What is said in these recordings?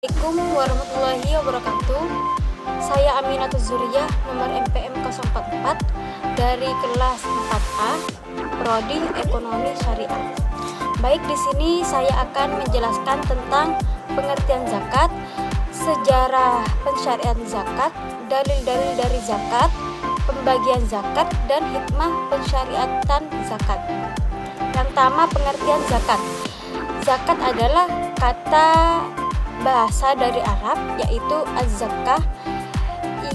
Assalamualaikum warahmatullahi wabarakatuh. Saya Aminatul Zuriyah, nomor MPM 044 dari kelas 4A, Prodi Ekonomi Syariah. Baik, di sini saya akan menjelaskan tentang pengertian zakat, sejarah pensyariatan zakat, dalil-dalil dari zakat, pembagian zakat, dan hikmah pensyariatan zakat. Yang pertama, pengertian zakat. Zakat adalah kata bahasa dari Arab, yaitu az-zakah.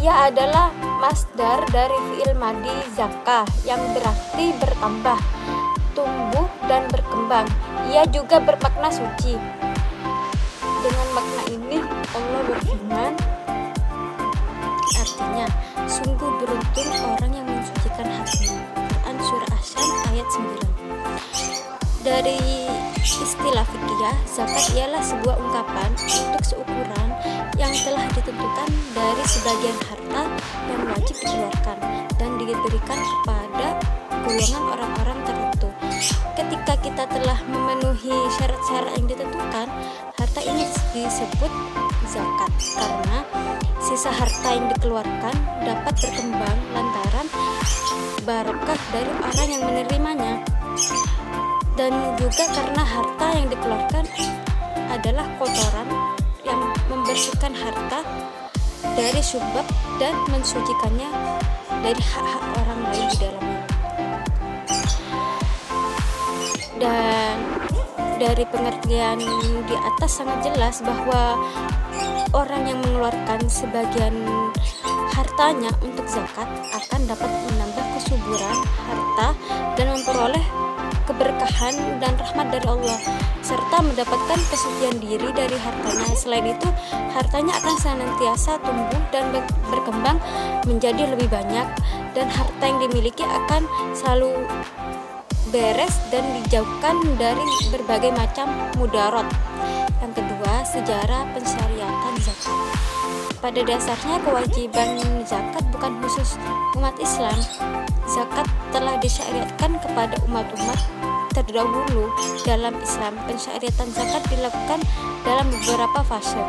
Ia adalah masdar dari fi'il madi zakah yang berarti bertambah, tumbuh, dan berkembang. Ia juga bermakna suci. Dengan makna ini Allah berfirman, artinya, sungguh beruntung orang yang mensucikan hatinya. Quran Surah Asy-Syams ayat 9. Dari istilah fikih, zakat ialah sebuah ungkapan untuk seukuran yang telah ditentukan dari sebagian harta yang wajib dikeluarkan dan diberikan kepada golongan orang-orang tertentu. Ketika kita telah memenuhi syarat-syarat yang ditentukan, harta ini disebut zakat karena sisa harta yang dikeluarkan dapat berkembang lantaran barokah dari orang yang menerimanya. Dan juga karena harta yang dikeluarkan adalah kotoran yang membersihkan harta dari syubhat dan mensucikannya dari hak-hak orang lain di dalamnya. Dan dari pengertian di atas sangat jelas bahwa orang yang mengeluarkan sebagian hartanya untuk zakat akan dapat menambah kesuburan harta dan memperoleh keberkahan dan rahmat dari Allah, serta mendapatkan kesucian diri dari hartanya. Selain itu, hartanya akan senantiasa tumbuh dan berkembang menjadi lebih banyak, dan harta yang dimiliki akan selalu beres dan dijauhkan dari berbagai macam mudarat. Yang kedua, sejarah pensyariatan zakat. Pada dasarnya kewajiban zakat bukan khusus umat Islam. Zakat telah disyariatkan kepada umat-umat terdahulu dalam Islam. Pensyariatan zakat dilakukan dalam beberapa fase.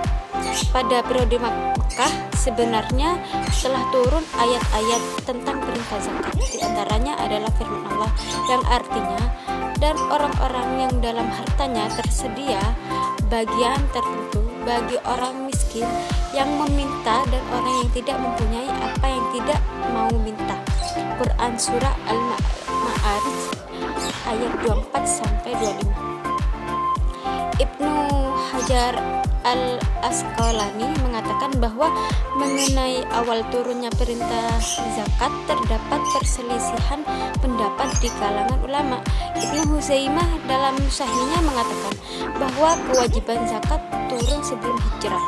Pada periode Makkah sebenarnya telah turun ayat-ayat tentang perintah zakat. Di antaranya adalah firman Allah yang artinya, dan orang-orang yang dalam hartanya tersedia bagian tertentu bagi orang miskin yang meminta dan orang yang tidak mempunyai apa yang tidak mau minta. Quran Surah Al-Ma'arij ayat 24-25. Ibnu Hajar Al-Asqalani mengatakan bahwa mengenai awal turunnya perintah zakat terdapat perselisihan pendapat di kalangan ulama. Ibnu Huzaimah dalam sahihnya mengatakan bahwa kewajiban zakat turun sebelum hijrah.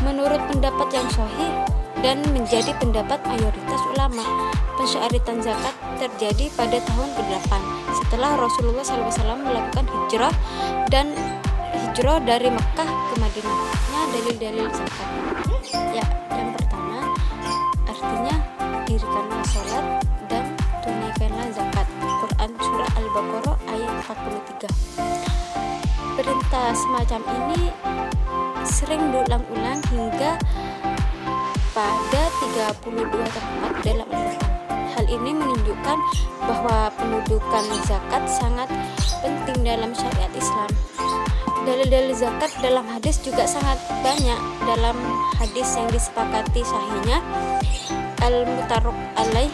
Menurut pendapat yang sahih dan menjadi pendapat mayoritas ulama, pensyariatan zakat terjadi pada tahun ke-8 setelah Rasulullah SAW melakukan hijrah dan hijrah dari Mekah ke Madinah. Dalil-dalil zakat. Ya, yang pertama, artinya dirikanlah sholat dan tunaikanlah zakat. Quran Surah Al-Baqarah ayat 43. Perintah semacam ini sering diulang-ulang hingga pada 32 tempat dalam Al-Quran. Hal ini menunjukkan bahwa pendudukan zakat sangat penting dalam syariat Islam. Dalil-dalil zakat dalam hadis juga sangat banyak. Dalam hadis yang disepakati sahihnya Al-Mutarraq alaih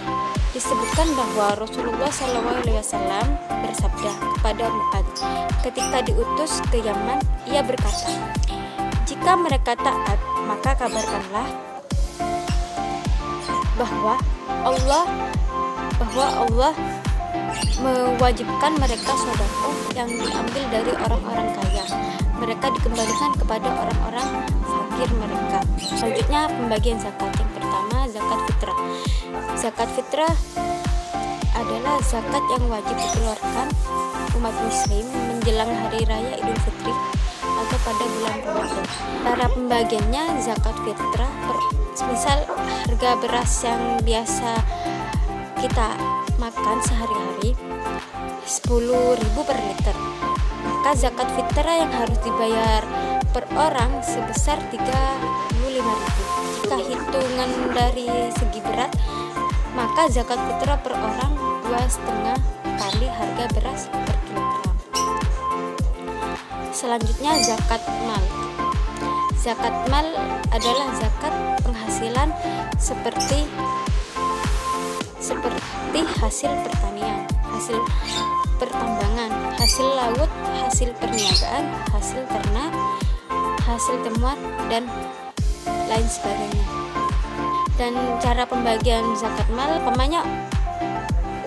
disebutkan bahwa Rasulullah SAW bersabda kepada Mu'ad ketika diutus ke Yaman, ia berkata, jika mereka taat, maka kabarkanlah bahwa Allah mewajibkan mereka sedekah yang diambil dari orang-orang kaya. Mereka dikembalikan kepada orang-orang fakir mereka. Selanjutnya pembagian zakat. Yang pertama, zakat fitrah. Zakat fitrah adalah zakat yang wajib dikeluarkan umat muslim menjelang hari raya Idul Fitri atau pada bulan Ramadan. Cara pembagiannya, zakat fitrah misal harga beras yang biasa kita makan sehari-hari 10.000 per liter, maka zakat fitrah yang harus dibayar per orang sebesar 35.000. Jika hitungan dari segi berat, maka zakat fitrah per orang 2,5 kali harga beras per kilogram. Selanjutnya zakat mal. Zakat mal adalah zakat penghasilan seperti hasil pertanian, hasil pertambangan, hasil laut, hasil perniagaan, hasil ternak, hasil temuan, dan lain sebagainya. Dan cara pembagian zakat mal, umpamanya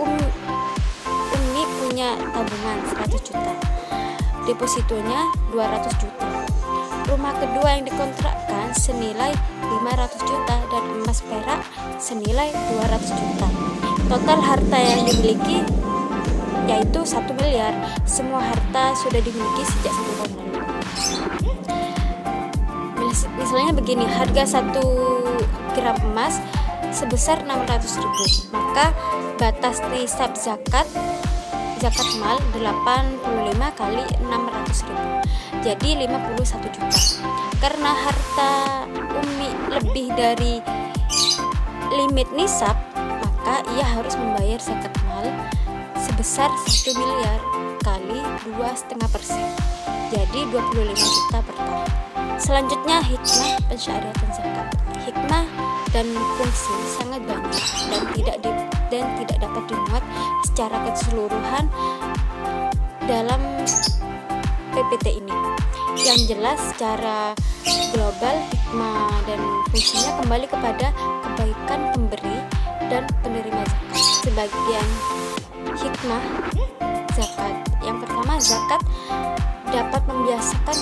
Umi punya tabungan 100 juta, depositonya 200 juta. Rumah kedua yang dikontrakkan senilai 500 juta dan emas perak senilai 200 juta. Total harta yang dimiliki yaitu 1 miliar. Semua harta sudah dimiliki sejak 1 tahun lalu. Misalnya begini, harga 1 gram emas sebesar 600.000, maka batas nisab zakat mal 85 kali 600.000, jadi 51 juta. Karena harta Umi lebih dari limit nisab, maka ia harus membayar zakat mal sebesar 1 miliar kali 2,5%, jadi 25 juta per tahun. Selanjutnya hikmah pensyariatan zakat. Hikmah dan fungsi sangat banyak dan tidak dapat dimuat secara keseluruhan dalam PPT ini. Yang jelas secara global, hikmah dan fungsinya kembali kepada kebaikan pemberi dan penerima zakat. Sebagian hikmah zakat. Yang pertama, zakat dapat membiasakan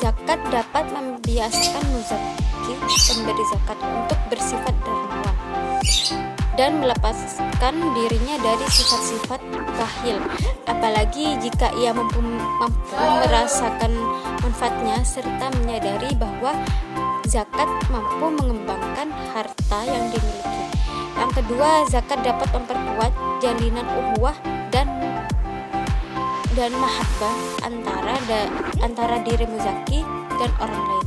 zakat dapat membiasakan muzaki, pemberi zakat, untuk bersifat dermawan dan melepaskan dirinya dari sifat-sifat bakhil, apalagi jika ia mampu merasakan manfaatnya serta menyadari bahwa zakat mampu mengembangkan harta yang dimiliki. Yang kedua, zakat dapat memperkuat jalinan ukhuwah dan mahabbah antara diri muzaki dan orang lain.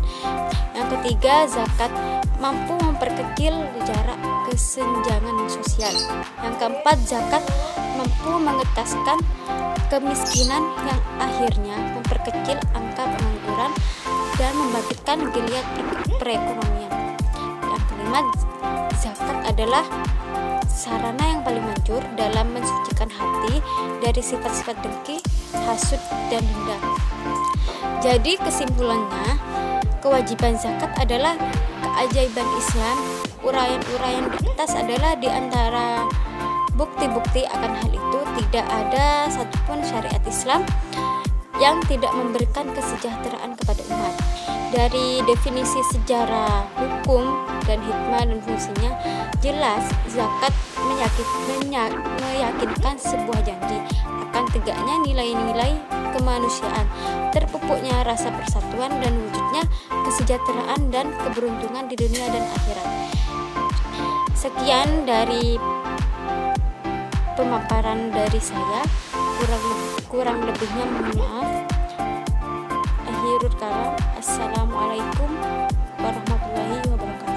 Yang ketiga, zakat mampu memperkecil jarak kesenjangan sosial. Yang keempat, zakat mampu mengetaskan kemiskinan yang akhirnya memperkecil angka pengangguran dan membangkitkan geliat perekonomian. Yang kelima, zakat adalah sarana yang paling manjur dalam mensucikan hati dari sifat-sifat dengki, hasud, dan dendam. Jadi kesimpulannya, kewajiban zakat adalah keajaiban Islam. Uraian-uraian di atas adalah di antara bukti-bukti akan hal itu. Tidak ada satupun syariat Islam yang tidak memberikan kesejahteraan kepada umat. Dari definisi sejarah, hukum, dan hikmah dan fungsinya, jelas zakat meyakinkan sebuah janji akan tegaknya nilai-nilai kemanusiaan, terpupuknya rasa persatuan, dan wujudnya kesejahteraan dan keberuntungan di dunia dan akhirat. Sekian dari pemaparan dari saya, kurang lebihnya mohon maaf. Akhirul kalam, assalamualaikum warahmatullahi wabarakatuh.